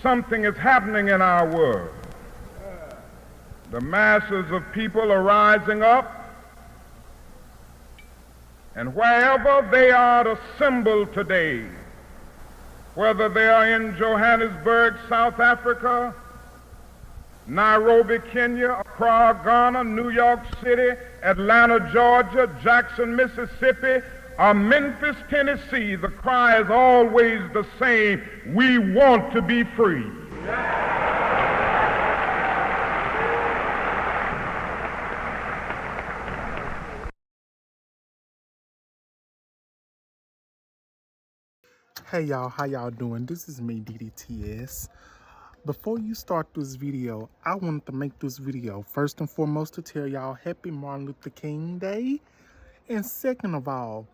something is happening in our world. The masses of people are rising up, and wherever they are assembled today, whether they are in Johannesburg, South Africa, Nairobi, Kenya, Accra, Ghana, New York City, Atlanta, Georgia, Jackson, Mississippi, or Memphis, Tennessee, the cry is always the same: we want to be free. Hey y'all, how y'all doing? This is me, DDTS. Before you start this video, I wanted to make this video first and foremost to tell y'all Happy Martin Luther King Day. And second of all,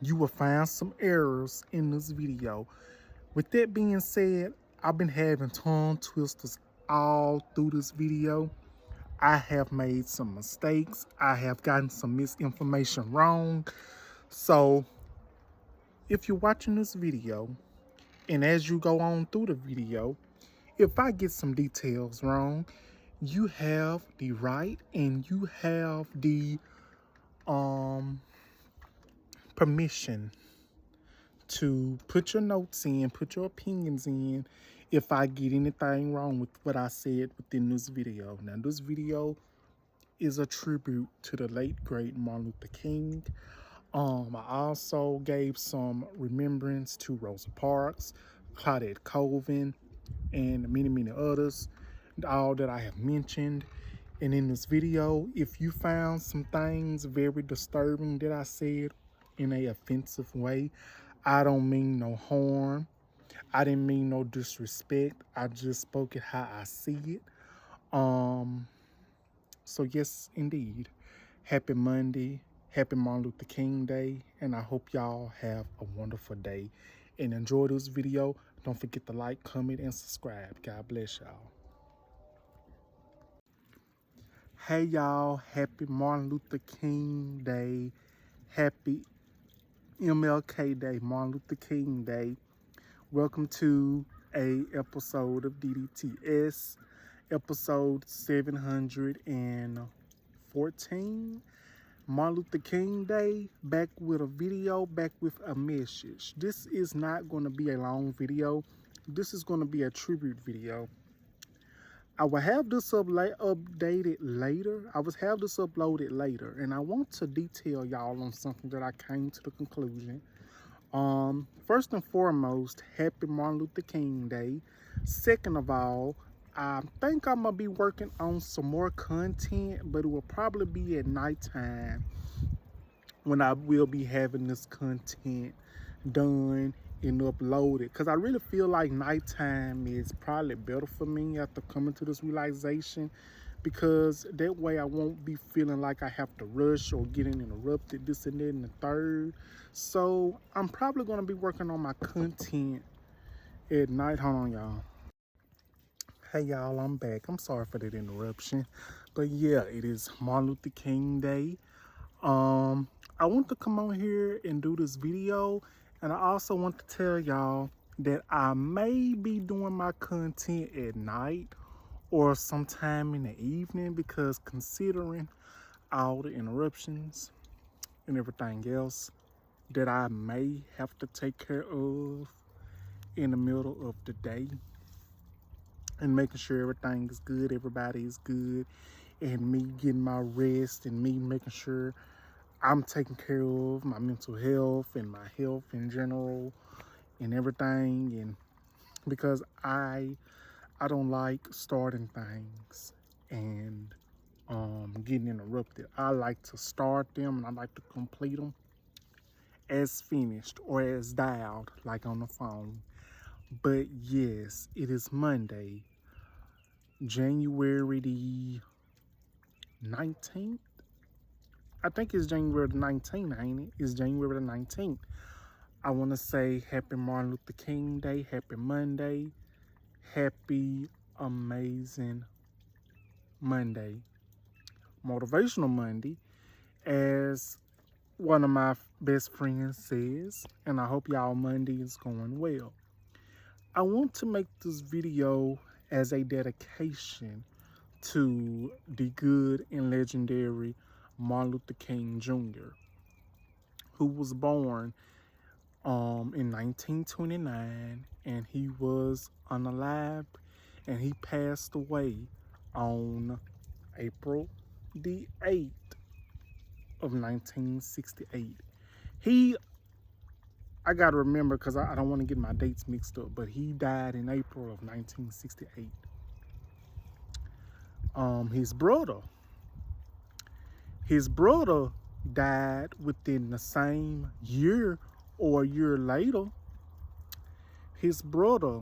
you will find some errors in this video. With that being said, I've been having tongue twisters all through this video. I have made some mistakes. I have gotten some misinformation wrong. So if you're watching this video, and as you go on through the video, if I get some details wrong, you have the right and you have the permission to put your notes in, put your opinions in if I get anything wrong with what I said within this video. Now, this video is a tribute to the late, great Martin Luther King. I also gave some remembrance to Rosa Parks, Claudette Colvin, and many, many others, all that I have mentioned. And in this video, if you found some things very disturbing that I said in an offensive way, I don't mean no harm. I didn't mean no disrespect. I just spoke it how I see it. So yes, indeed, happy Monday. Happy Martin Luther King Day, and I hope y'all have a wonderful day and enjoy this video. Don't forget to like, comment, and subscribe. God bless y'all. Hey y'all, happy Martin Luther King Day. Happy MLK Day, Martin Luther King Day. Welcome to a episode of DDTS, episode 714. Martin Luther King Day, back with a video, back with a message. This is not going to be a long video. This is going to be a tribute video. I will have this updated later. I will have this uploaded later, and I want to detail y'all on something that I came to the conclusion. First and foremost, happy Martin Luther King Day. Second of all, I think I'm gonna be working on some more content, but it will probably be at nighttime when I will be having this content done and uploaded, because I really feel like nighttime is probably better for me after coming to this realization, because that way I won't be feeling like I have to rush or getting interrupted, this and that and the third. So I'm probably going to be working on my content at night. Hold on, y'all. Hey y'all, I'm back. I'm sorry for that interruption, but yeah, it is Martin Luther King Day. I want to come on here and do this video, and I also want to tell y'all that I may be doing my content at night or sometime in the evening, because considering all the interruptions and everything else that I may have to take care of in the middle of the day, and making sure everything is good, everybody is good, and me getting my rest, and me making sure I'm taking care of my mental health and my health in general and everything. And because I don't like starting things and getting interrupted. I like to start them and I like to complete them as finished or as dialed, like on the phone. But yes, it is Monday, January the 19th. I think it's January the 19th, ain't it? It's January the 19th. I want to say happy Martin Luther King Day, happy Monday, happy amazing Monday, motivational Monday, as one of my best friends says, and I hope y'all Monday is going well. I want to make this video as a dedication to the good and legendary Martin Luther King Jr., who was born in 1929, and he was unalived, and he passed away on April the 8th of 1968. I gotta remember because I don't want to get my dates mixed up, but he died in April of 1968. His brother died within the same year or a year later. His brother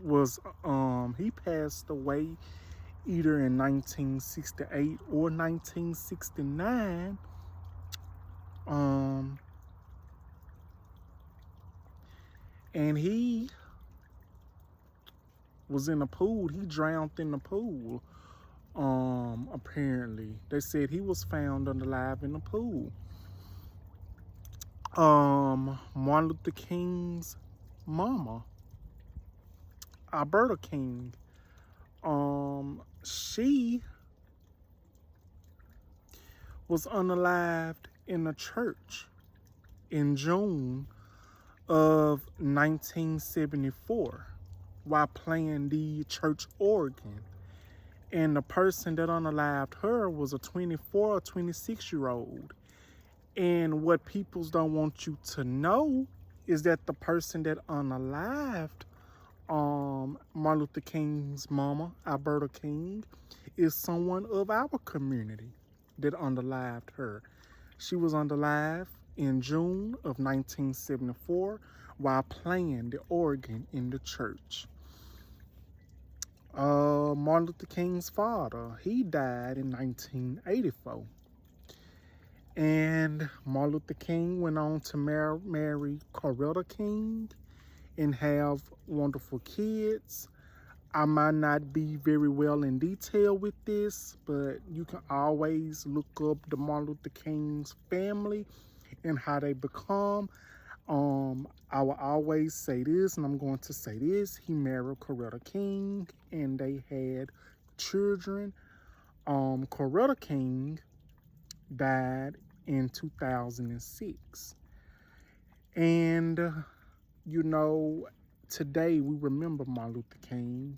was he passed away either in 1968 or 1969. And he was in a pool. He drowned in the pool. Apparently, they said he was found alive in the pool. Martin Luther King's mama, Alberta King, she was unalived in a church in June of 1974 while playing the church organ. And the person that unalived her was a 24 or 26-year-old. And what people don't want you to know is that the person that unalived Martin Luther King's mama, Alberta King, is someone of our community that unalived her. She was unalived in June of 1974 while playing the organ in the church. Martin Luther King's father, he died in 1984. And Martin Luther King went on to marry Coretta King and have wonderful kids. I might not be very well in detail with this, but you can always look up the Martin Luther King's family and how they become. I will always say this, and I'm going to say this. He married Coretta King, and they had children. Coretta King died in 2006. And, today we remember Martin Luther King.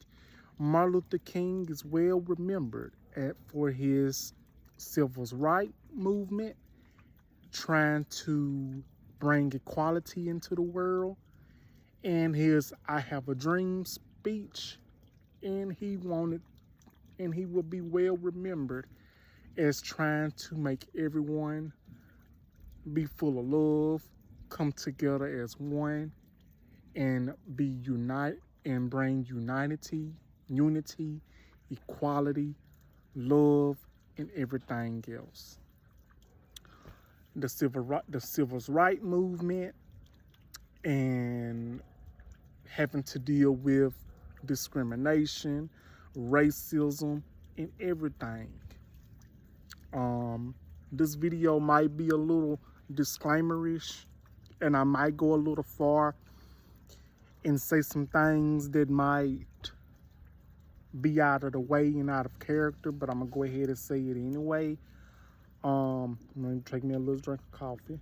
Martin Luther King is well remembered for his civil rights movement, trying to bring equality into the world, and his I Have a Dream speech, and he will be well remembered as trying to make everyone be full of love, come together as one, and be united and bring unity, equality, love, and everything else. The civil rights movement and having to deal with discrimination, racism, and everything. This video might be a little disclaimerish, and I might go a little far and say some things that might be out of the way and out of character, but I'm gonna go ahead and say it anyway. I'm gonna take me a little drink of coffee.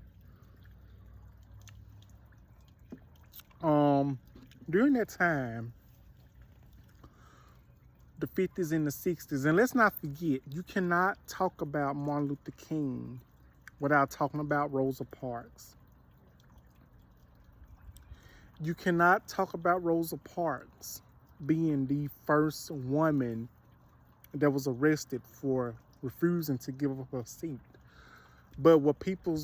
During that time, the 50s and the 60s, and let's not forget, you cannot talk about Martin Luther King without talking about Rosa Parks. You cannot talk about Rosa Parks being the first woman that was arrested for refusing to give up her seat. But what people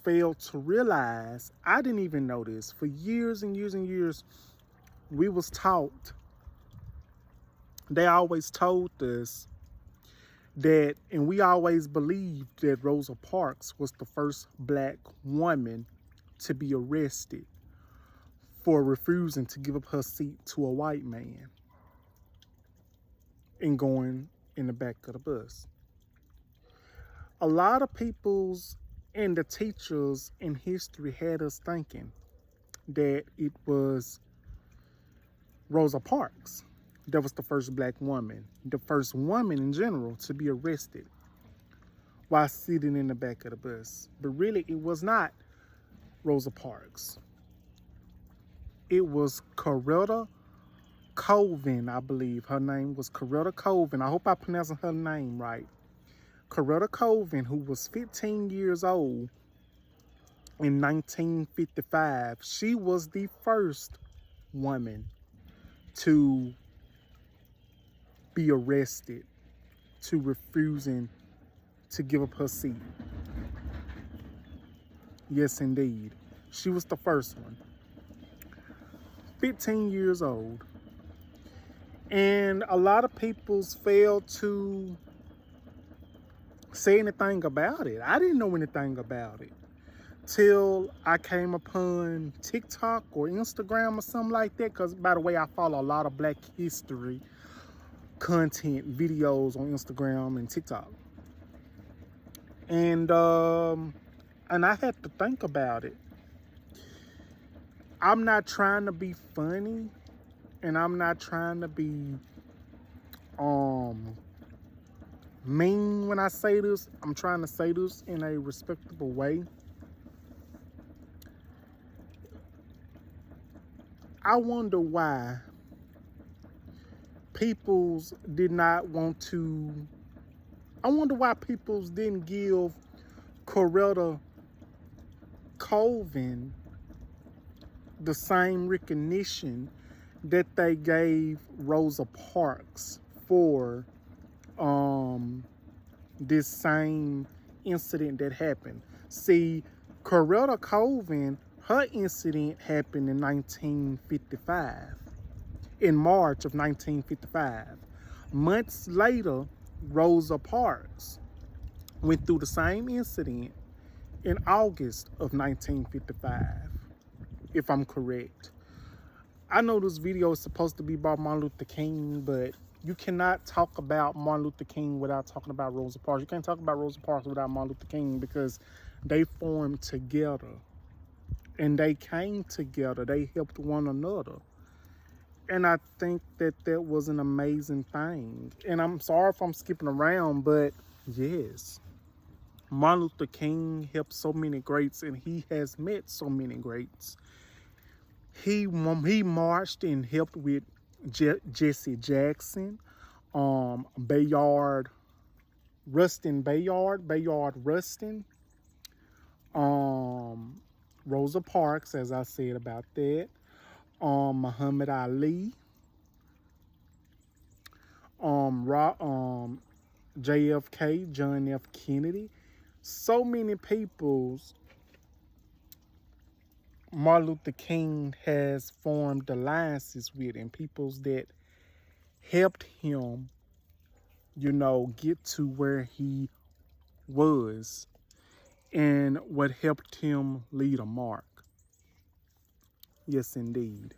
fail to realize, I didn't even know this, for years and years and years, we was taught, they always told us that, and we always believed that Rosa Parks was the first black woman to be arrested for refusing to give up her seat to a white man and going in the back of the bus. A lot of people's and the teachers in history had us thinking that it was Rosa Parks that was the first black woman, the first woman in general to be arrested while sitting in the back of the bus. But really, it was not Rosa Parks. It was Coretta Colvin, I believe. Her name was Coretta Colvin. I hope I'm pronouncing her name right. Coretta Colvin, who was 15 years old in 1955. She was the first woman to be arrested to refusing to give up her seat. Yes, indeed. She was the first one. 15 years old. And a lot of people failed to say anything about it. I didn't know anything about it till I came upon TikTok or Instagram or something like that. Because, by the way, I follow a lot of Black history content videos on Instagram and TikTok. And I had to think about it. I'm not trying to be funny, and I'm not trying to be mean when I say this. I'm trying to say this in a respectable way. I wonder why peoples did not want to. I wonder why peoples didn't give Coretta Colvin the same recognition that they gave Rosa Parks for this same incident that happened. See, Coretta Colvin, her incident happened in 1955, in March of 1955. Months later, Rosa Parks went through the same incident in August of 1955, if I'm correct. I know this video is supposed to be about Martin Luther King, but you cannot talk about Martin Luther King without talking about Rosa Parks. You can't talk about Rosa Parks without Martin Luther King, because they formed together and they came together. They helped one another. And I think that that was an amazing thing. And I'm sorry if I'm skipping around, but yes, Martin Luther King helped so many greats, and he has met so many greats. He marched and helped with Jesse Jackson, Bayard Rustin, Rosa Parks, as I said about that, Muhammad Ali, JFK, John F. Kennedy. So many peoples Martin Luther King has formed alliances with, and peoples that helped him, get to where he was, and what helped him lead a mark. Yes, indeed.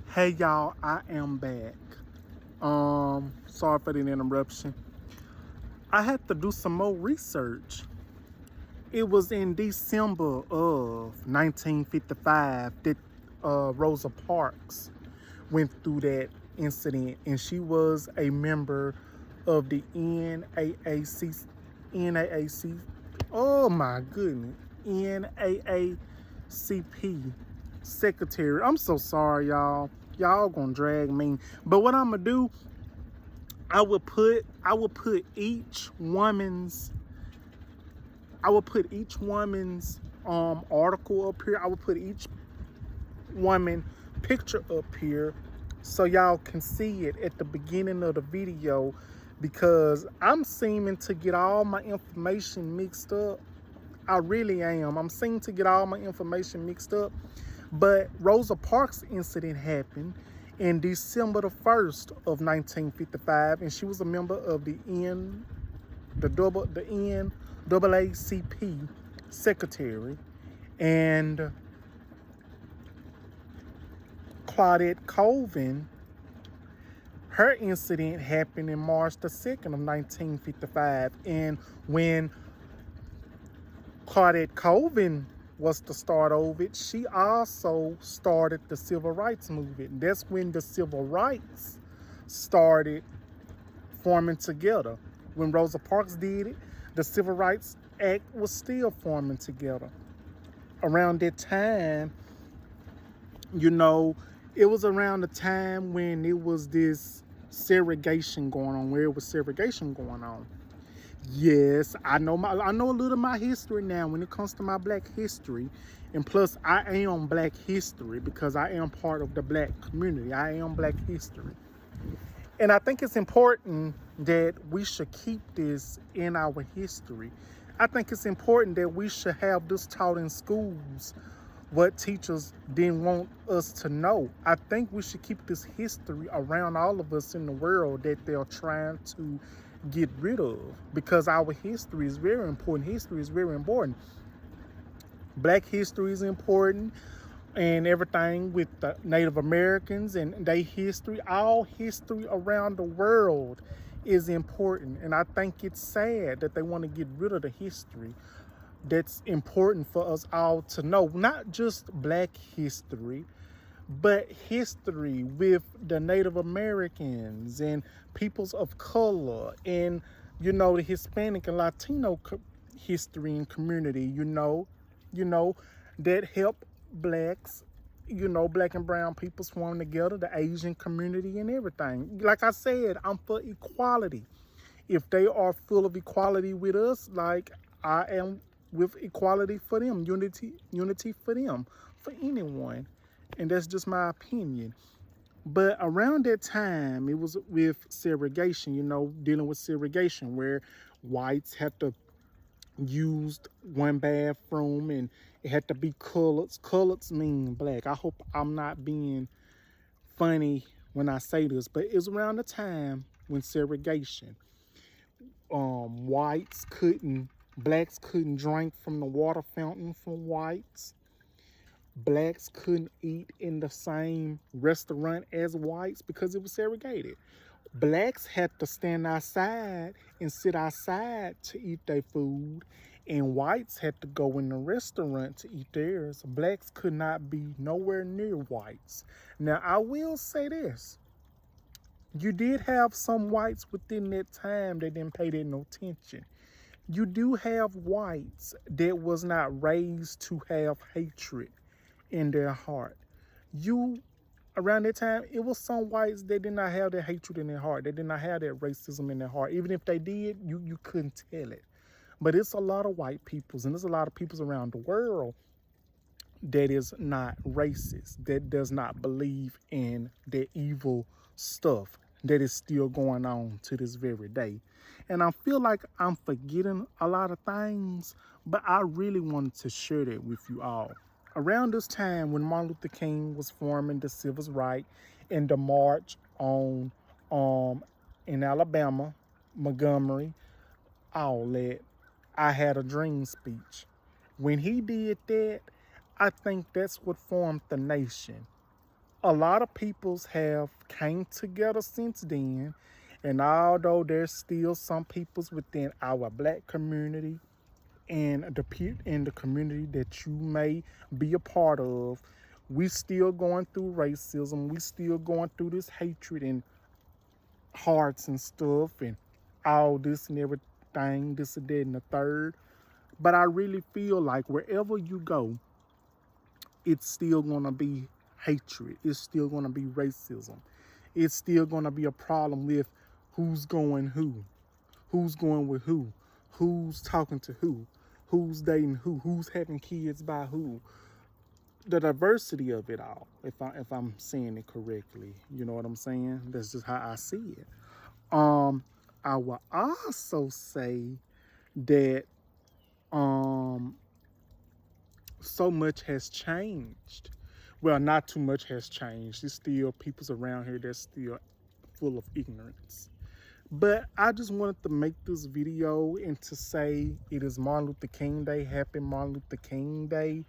Hey y'all, I am back. Sorry for the interruption. I had to do some more research. It was in December of 1955 that Rosa Parks went through that incident, and she was a member of the NAACP. Oh my goodness, NAACP secretary. I'm so sorry, y'all. Y'all gonna drag me. But what I'm gonna do, I will put each woman's article up here. I will put each woman picture up here so y'all can see it at the beginning of the video, because I'm seeming to get all my information mixed up. I really am. I'm seeming to get all my information mixed up. But Rosa Parks' incident happened in December the 1st of 1955, and she was a member of the the NAACP secretary, and Claudette Colvin, her incident happened in March the 2nd of 1955. And when Claudette Colvin was the start of it, she also started the civil rights movement. That's when the civil rights started forming together. When Rosa Parks did it, the Civil Rights Act was still forming together. Around that time, you know, it was around the time when it was this segregation going on, where it was segregation going on. Yes, I know a little of my history now when it comes to my black history. And plus, I am black history because I am part of the black community. I am black history. And I think it's important that we should keep this in our history. I think it's important that we should have this taught in schools, what teachers didn't want us to know. I think we should keep this history around all of us in the world that they're trying to get rid of, because our history is very important. History is very important. Black history is important, and everything with the Native Americans and their history, all history around the world is important. And I think it's sad that they want to get rid of the history that's important for us all to know. Not just black history, but history with the Native Americans and peoples of color, and, you know, the Hispanic and Latino history and community, you know, that help blacks, you know, black and brown people swarm together, the Asian community and everything. Like I said, I'm for equality. If they are full of equality with us, like I am with equality for them, unity for them, for anyone. And that's just my opinion. But around that time, it was with segregation, you know, dealing with segregation, where whites had to use one bathroom and it had to be coloreds. Coloreds mean black. I hope I'm not being funny when I say this, but it was around the time when segregation. Blacks couldn't drink from the water fountain from whites. Blacks couldn't eat in the same restaurant as whites because it was segregated. Blacks had to stand outside and sit outside to eat their food, and whites had to go in the restaurant to eat theirs. Blacks could not be nowhere near whites. Now, I will say this. You did have some whites within that time that didn't pay that no attention. You do have whites that was not raised to have hatred in their heart. Around that time, it was some whites that did not have that hatred in their heart. They did not have that racism in their heart. Even if they did, you couldn't tell it. But it's a lot of white peoples, and there's a lot of peoples around the world that is not racist, that does not believe in that evil stuff that is still going on to this very day. And I feel like I'm forgetting a lot of things, but I really wanted to share that with you all. Around this time when Martin Luther King was forming the civil rights and the march on in Alabama, Montgomery, all that, I Had a Dream speech. When he did that, I think that's what formed the nation. A lot of peoples have came together since then, and although there's still some peoples within our black community and the community that you may be a part of, we still going through racism. We still going through this hatred and hearts and stuff and all this and everything, this and that and the third. But I really feel like wherever you go, it's still going to be hatred. It's still going to be racism. It's still going to be a problem with who's going with who, who's talking to who's dating who's having kids by who. The diversity of it all, if I'm saying it correctly, you know what I'm saying? That's just how I see it. I will also say that so much has changed. Well, not too much has changed. There's still peoples around here that's still full of ignorance. But I just wanted to make this video and to say it is Martin Luther King Day. Happy Martin Luther King Day.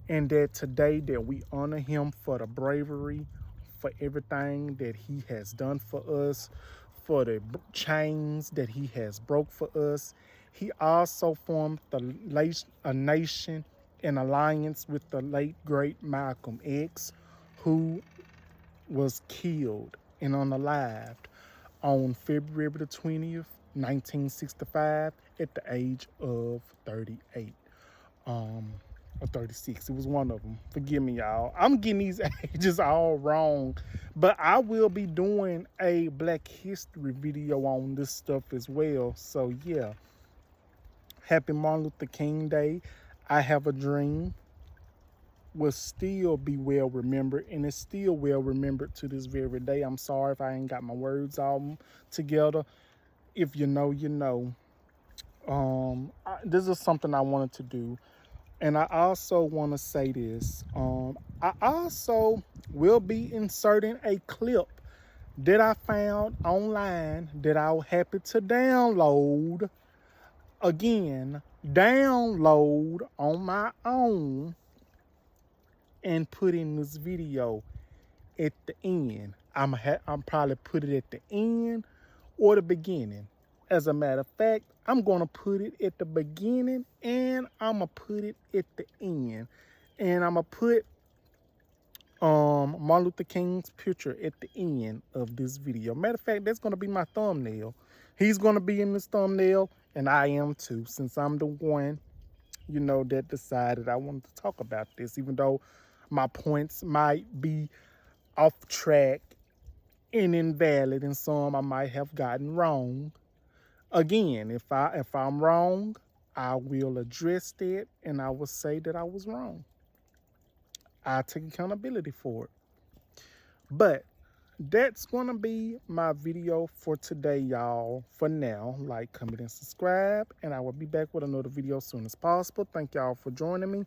And that today that we honor him for the bravery, for everything that he has done for us, for the chains that he has broke for us. He also formed a nation in alliance with the late great Malcolm X, who was killed and unalived on February the 20th, 1965 at the age of 38. Or 36. It was one of them. Forgive me, y'all. I'm getting these ages all wrong. But I will be doing a Black History video on this stuff as well. So, yeah. Happy Martin Luther King Day. I Have a Dream will still be well remembered, and it's still well remembered to this very day. I'm sorry if I ain't got my words all together. If you know, you know. This is something I wanted to do. And I also want to say this. I also will be inserting a clip that I found online that I'm happy to download. Again, download on my own and put in this video at the end. I'm probably put it at the end or the beginning. As a matter of fact, I'm going to put it at the beginning and I'm going to put it at the end. And I'm going to put Martin Luther King's picture at the end of this video. Matter of fact, that's going to be my thumbnail. He's going to be in this thumbnail, and I am too, since I'm the one, you know, that decided I wanted to talk about this, even though my points might be off track and invalid, and some I might have gotten wrong. Again, if I'm wrong, I will address that and I will say that I was wrong. I take accountability for it. But that's going to be my video for today, y'all. For now, like, comment, and subscribe. And I will be back with another video as soon as possible. Thank y'all for joining me.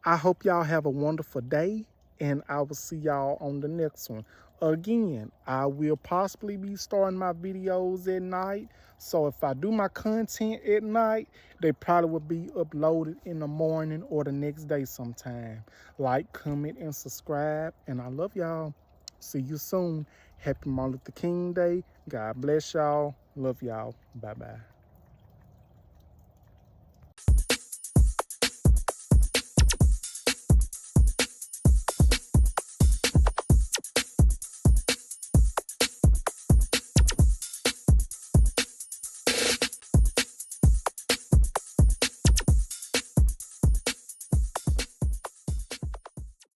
I hope y'all have a wonderful day. And I will see y'all on the next one. Again, I will possibly be starting my videos at night. So if I do my content at night, they probably will be uploaded in the morning or the next day sometime. Like, comment, and subscribe. And I love y'all. See you soon. Happy Martin Luther King Day. God bless y'all. Love y'all. Bye-bye.